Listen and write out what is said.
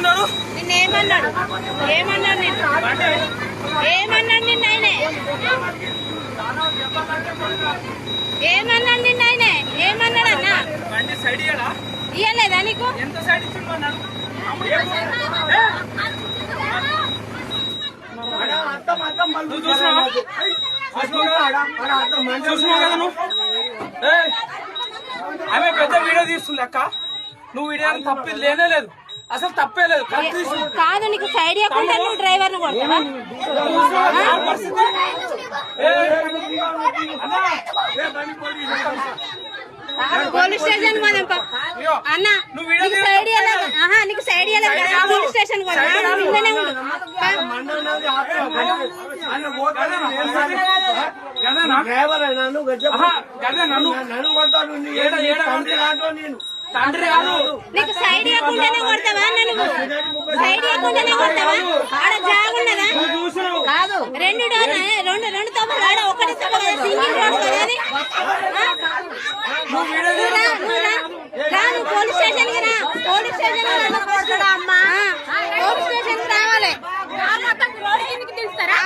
ఏమన్నాడు నిన్నేమన్నాడు ఏమన్నాడు నిన్న ఆయనే ఏమన్నాడు నిన్న ఆయనే ఏమన్నాడు అన్న సైడ్ ఇయ్యలేదా నీకు ఎంత సైడ్ ఇచ్చిండు చూసినావా కదా నువ్వు ఆమె పెద్ద వీడియో తీస్తుంది అక్క నువ్వు వీడియో తప్పి లేనే లేదు అసలు తప్పే లేదు కాదు నీకు సైడ్ ఇవ్వకుండా నువ్వు డ్రైవర్ ను కొడతావా పోలీస్ స్టేషన్ పోదాం అన్న నీకు సైడ్ నీకు సైడ్ ఇవ్వలేదు పోలీస్ స్టేషన్ తండ్రి కాదు నీకు సైడ్ ఇవ్వకుండానే కొడతావా నువ్వు సైడ్ ఇవ్వకుండానే కొడతావా ఆడ జాగున్నదా కాదు రెండు తప్పులు ఆడ ఒకటి